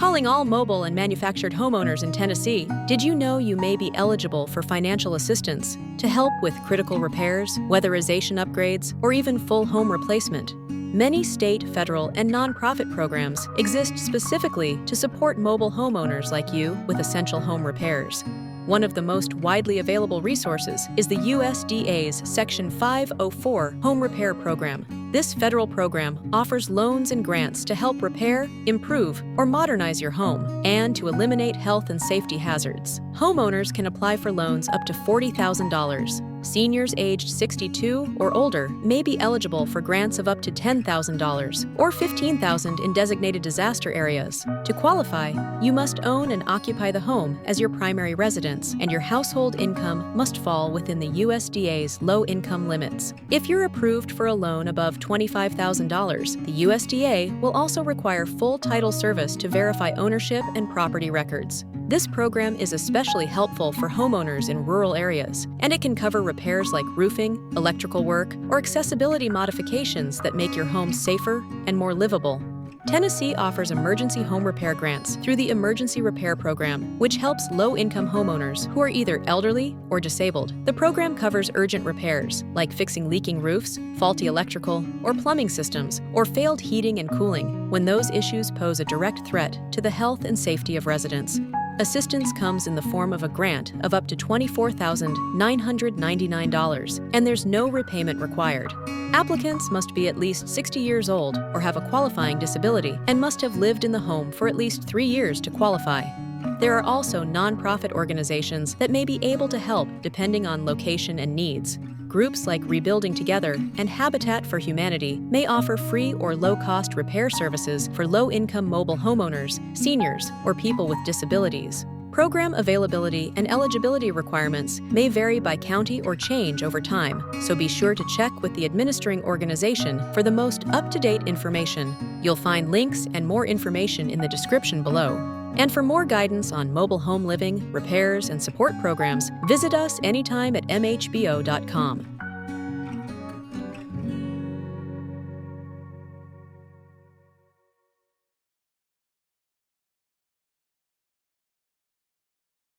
Calling all mobile and manufactured homeowners in Tennessee. Did you know you may be eligible for financial assistance to help with critical repairs, weatherization upgrades, or even full home replacement? Many state, federal, and nonprofit programs exist specifically to support mobile homeowners like you with essential home repairs. One of the most widely available resources is the USDA's Section 504 Home Repair Program. This federal program offers loans and grants to help repair, improve, or modernize your home, and to eliminate health and safety hazards. Homeowners can apply for loans up to $40,000. Seniors aged 62 or older may be eligible for grants of up to $10,000 or $15,000 in designated disaster areas. To qualify, you must own and occupy the home as your primary residence, and your household income must fall within the USDA's low-income limits. If you're approved for a loan above $25,000, the USDA will also require full title service to verify ownership and property records. This program is especially helpful for homeowners in rural areas, and it can cover repairs like roofing, electrical work, or accessibility modifications that make your home safer and more livable. Tennessee offers emergency home repair grants through the Emergency Repair Program, which helps low-income homeowners who are either elderly or disabled. The program covers urgent repairs, like fixing leaking roofs, faulty electrical or plumbing systems, or failed heating and cooling, when those issues pose a direct threat to the health and safety of residents. Assistance comes in the form of a grant of up to $24,999, and there's no repayment required. Applicants must be at least 60 years old or have a qualifying disability and must have lived in the home for at least 3 years to qualify. There are also nonprofit organizations that may be able to help depending on location and needs. Groups like Rebuilding Together and Habitat for Humanity may offer free or low-cost repair services for low-income mobile homeowners, seniors, or people with disabilities. Program availability and eligibility requirements may vary by county or change over time, so be sure to check with the administering organization for the most up-to-date information. You'll find links and more information in the description below. And for more guidance on mobile home living, repairs, and support programs, visit us anytime at MHBO.com.